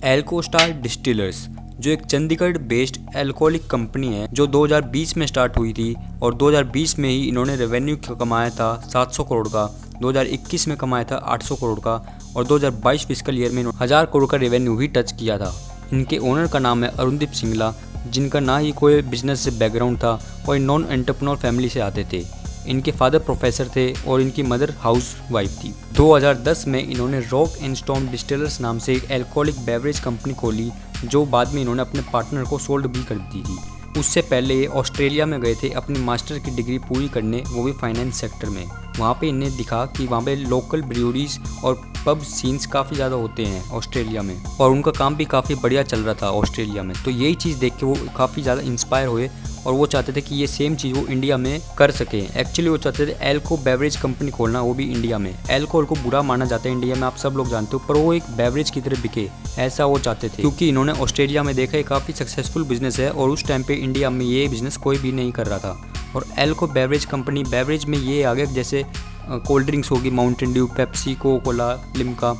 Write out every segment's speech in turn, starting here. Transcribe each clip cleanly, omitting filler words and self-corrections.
एल्को star distillers जो एक Chandigarh based alcoholic company है जो 2020 में स्टार्ट हुई थी और 2020 में ही इन्होंने रेवेन्यू कमाया था 700 करोड़ का, 2021 में कमाया था 800 करोड़ का और 2022 फिस्कल ईयर में 1000 करोड़ का रेवेन्यू भी टच किया था। इनके ओनर का नाम है अरुणदीप सिंगला, जिनका ना ही कोई बिजनेस से बैकग्राउंड था और नॉन एंटरप्रेन्योर फैमिली से आते थे। इनके फादर प्रोफेसर थे और इनकी मदर हाउस वाइफ थी। 2010 में इन्होंने रॉक एंड स्टोन डिस्टिलर्स नाम से एक अल्कोहलिक बेवरेज कंपनी खोली, जो बाद में इन्होंने अपने पार्टनर को सोल्ड भी कर दी थी। उससे पहले ये ऑस्ट्रेलिया में गए थे अपनी मास्टर की डिग्री पूरी करने, वो भी फाइनेंस सेक्टर में। वहाँ पे इन्हें दिखा कि वहाँ पे लोकल ब्रूअरीज और पब सीन्स काफ़ी ज़्यादा होते हैं ऑस्ट्रेलिया में और उनका काम भी काफ़ी बढ़िया चल रहा था ऑस्ट्रेलिया में। तो यही चीज़ देख के वो काफ़ी ज़्यादा इंस्पायर हुए और वो चाहते थे कि ये सेम चीज़ वो इंडिया में कर सकें। एक्चुअली वो चाहते थे एल्को बेवरेज कंपनी खोलना, वो भी इंडिया में। एल्कोहल को बुरा माना जाता है इंडिया में, आप सब लोग जानते हो, पर वो एक बेवरेज की तरह बिके, ऐसा वो चाहते थे। क्योंकि इन्होंने ऑस्ट्रेलिया में देखा, काफ़ी सक्सेसफुल बिजनेस है और उस टाइम पे इंडिया में ये बिजनेस कोई भी नहीं कर रहा था। और एल्को बेवरेज कंपनी, बेवरेज में ये आ गया, जैसे कोल्ड ड्रिंक्स होगी, Mountain Dew, Pepsi, Coca Cola, Limca,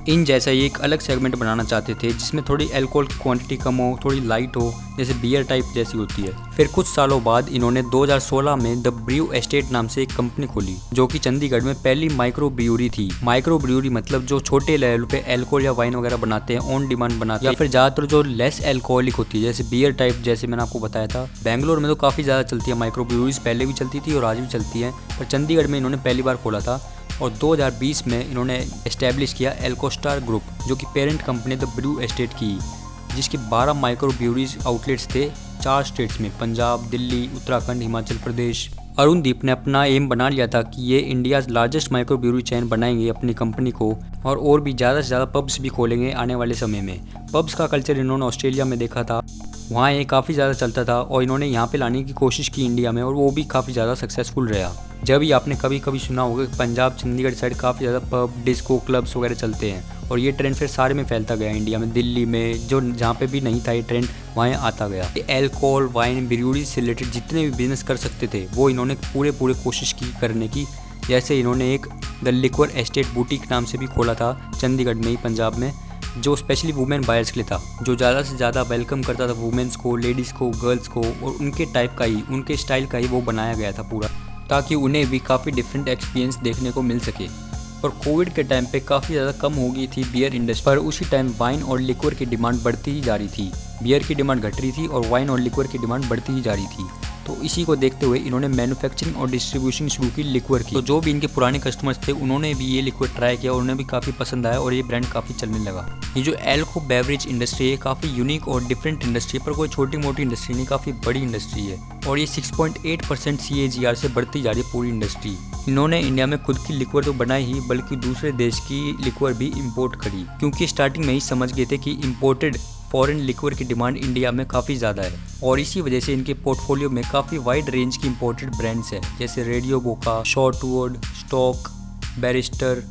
इन जैसा ये एक अलग सेगमेंट बनाना चाहते थे जिसमें थोड़ी अल्कोहल की क्वांटिटी कम हो, थोड़ी लाइट हो, जैसे बियर टाइप जैसी होती है। फिर कुछ सालों बाद इन्होंने 2016 में द ब्रू एस्टेट नाम से एक कंपनी खोली, जो कि चंडीगढ़ में पहली माइक्रो ब्रूअरी थी। माइक्रो ब्रूअरी मतलब जो छोटे लेवल पे अल्कोहल या वाइन वगैरह बनाते हैं, ऑन डिमांड बनाते हैं, या फिर ज़्यादातर जो लेस अल्कोहलिक होती है, जैसे बियर टाइप, जैसे मैंने आपको बताया था। बेंगलोर में तो काफ़ी ज़्यादा चलती है माइक्रो ब्रूअरीज, पहले भी चलती थी और आज भी चलती है, पर चंडीगढ़ में इन्होंने पहली बार खोला था। और 2020 में इन्होंने एस्टेब्लिश किया एल्को स्टार ग्रुप, जो कि parent company the Brew Estate की, जिसके 12 माइक्रो ब्रूअरीज आउटलेट्स थे 4 स्टेट्स में, पंजाब, दिल्ली, उत्तराखंड, हिमाचल प्रदेश। अरुणदीप ने अपना एम बना लिया था कि ये India largest micro brewery chain बनाएंगे अपनी कंपनी को, और भी ज़्यादा से ज़्यादा पब्स भी खोलेंगे आने वाले समय में। पब्स का कल्चर इन्होंने ऑस्ट्रेलिया में देखा था, वहाँ ये काफ़ी ज़्यादा चलता था और इन्होंने यहाँ पे लाने की कोशिश की इंडिया में, और वो भी काफ़ी ज़्यादा सक्सेसफुल रहा। जब ही आपने कभी कभी सुना होगा कि पंजाब, चंडीगढ़ साइड काफ़ी ज़्यादा पब, डिस्को, क्लब्स वगैरह चलते हैं, और ये ट्रेंड फिर सारे में फैलता गया इंडिया में, दिल्ली में, जो जहाँ पे भी नहीं था ये ट्रेंड वहाँ आता गया। एल्कोहल, वाइन, ब्रूअरी से रिलेटेड जितने भी बिजनेस कर सकते थे वो इन्होंने पूरे कोशिश की करने की। जैसे इन्होंने एक द लिक्वर एस्टेट बुटीक नाम से भी खोला था चंडीगढ़ में ही, पंजाब में, जो स्पेशली वुमेन बायर्स के लिए था, जो ज़्यादा से ज़्यादा वेलकम करता था वुमेन्स को, लेडीज़ को, गर्ल्स को, और उनके टाइप का ही, उनके स्टाइल का ही वो बनाया गया था पूरा, ताकि उन्हें भी काफ़ी डिफरेंट एक्सपीरियंस देखने को मिल सके। और कोविड के टाइम पे काफ़ी ज़्यादा कम हो गई थी बियर इंडस्ट्री, पर उसी टाइम वाइन और लिक्वर की डिमांड बढ़ती ही जा रही थी। बियर की डिमांड घट रही थी और वाइन और लिक्वर की डिमांड बढ़ती ही जा रही थी। तो इसी को देखते हुए इन्होंने मैन्युफैक्चरिंग और डिस्ट्रीब्यूशन शुरू की लिक्वर की। तो जो भी इनके पुराने कस्टमर्स थे उन्होंने भी ये लिक्वर ट्राई किया और उन्हें भी काफ़ी पसंद आया और ये ब्रांड काफ़ी चलने लगा। ये जो एल्को बेवरेज इंडस्ट्री है काफ़ी यूनिक और डिफरेंट इंडस्ट्री है, पर कोई छोटी मोटी इंडस्ट्री नहीं, काफ़ी बड़ी इंडस्ट्री है और ये 6.8% CAGR से बढ़ती जा रही है पूरी इंडस्ट्री। इन्होंने इंडिया में खुद की लिक्वर तो बनाई ही, बल्कि दूसरे देश की लिक्वर भी इंपोर्ट करी, क्योंकि स्टार्टिंग में ही समझ गए थे कि इंपोर्टेड फॉरेन लिक्वर की डिमांड इंडिया में काफ़ी ज़्यादा है, और इसी वजह से इनके पोर्टफोलियो में काफ़ी वाइड रेंज की इंपोर्टेड ब्रांड्स हैं, जैसे रेडियो बोका, शॉर्टवुड, स्टॉक, बैरिस्टर,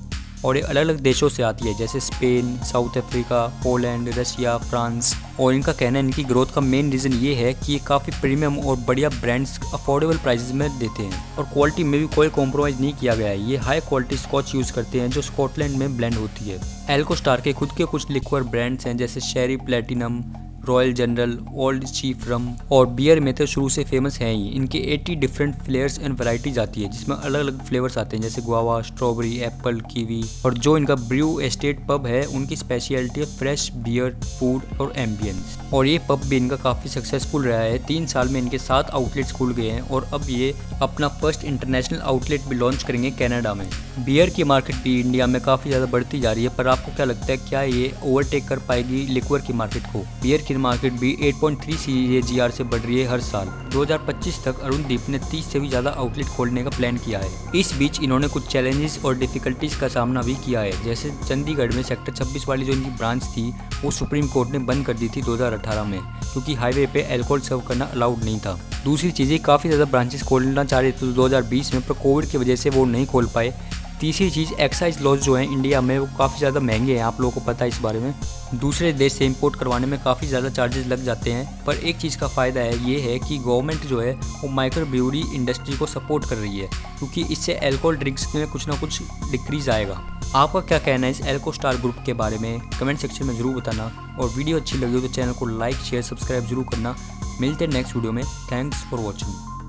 और ये अलग अलग देशों से आती है, जैसे Spain, south Africa, Poland, Russia, France. और इनका कहना है इनकी ग्रोथ का मेन रीज़न ये है कि ये काफ़ी प्रीमियम और बढ़िया ब्रांड्स अफोर्डेबल प्राइसेस में देते हैं, और क्वालिटी में भी कोई कॉम्प्रोमाइज़ नहीं किया गया है। ये हाई क्वालिटी स्कॉच यूज़ करते हैं जो स्कॉटलैंड में ब्लेंड होती है। एल्को स्टार के खुद के कुछ लिक्वर ब्रांड्स हैं, जैसे Sherry Platinum, Royal General, Old Chief rum, और बियर में तो शुरू से फेमस है ही। इनके 80 डिफरेंट फ्लेवर्स एंड वैरायटीज आती है, जिसमें अलग अलग फ्लेवर्स आते हैं, जैसे गुआवा, स्ट्रॉबेरी, एप्पल, कीवी। और जो इनका ब्रू एस्टेट पब है उनकी स्पेशलिटी है फ्रेश बियर, फूड और एम्बियंस, और ये पब भी इनका काफ़ी सक्सेसफुल रहा है। 3 साल में इनके 7 आउटलेट्स खुल गए हैं और अब ये अपना फर्स्ट इंटरनेशनल आउटलेट भी लॉन्च करेंगे कनाडा में। बियर की मार्केट भी इंडिया में काफ़ी ज़्यादा बढ़ती जा रही है, पर आपको क्या लगता है, क्या ये ओवरटेक कर पाएगी लिक्वर की मार्केट को? बियर की मार्केट भी 8.3 CAGR से बढ़ रही है हर साल। 2025 तक अरुणदीप ने 30 से भी ज़्यादा आउटलेट खोलने का प्लान किया है। इस बीच इन्होंने कुछ चैलेंजेस और डिफिकल्टीज का सामना भी किया है, जैसे चंडीगढ़ में सेक्टर 26 वाली जो इनकी ब्रांच थी वो सुप्रीम कोर्ट ने बंद कर दी थी 2018 में, क्योंकि हाईवे पे अल्कोहल सर्व करना अलाउड नहीं था। दूसरी चीज़ें, काफ़ी ज़्यादा ब्रांचेस खोलना चाह रहे थे 2020 में, पर कोविड की वजह से वो नहीं खोल पाए। तीसरी चीज़, एक्साइज लॉज जो हैं इंडिया में वो काफ़ी ज़्यादा महंगे हैं, आप लोगों को पता है इस बारे में। दूसरे देश से इंपोर्ट करवाने में काफ़ी ज़्यादा चार्जेस लग जाते हैं। पर एक चीज़ का फ़ायदा है, ये है कि गवर्नमेंट जो है वो माइक्रो ब्रूअरी इंडस्ट्री को सपोर्ट कर रही है, क्योंकि इससे अल्कोहल ड्रिंक्स में कुछ ना कुछ डिक्रीज़ आएगा। आपका क्या कहना है इस एल्को स्टार ग्रुप के बारे में, कमेंट सेक्शन में ज़रूर बताना। और वीडियो अच्छी लगी हो तो चैनल को लाइक शेयर सब्सक्राइब जरूर करना। मिलते हैं नेक्स्ट वीडियो में। Thanks for watching.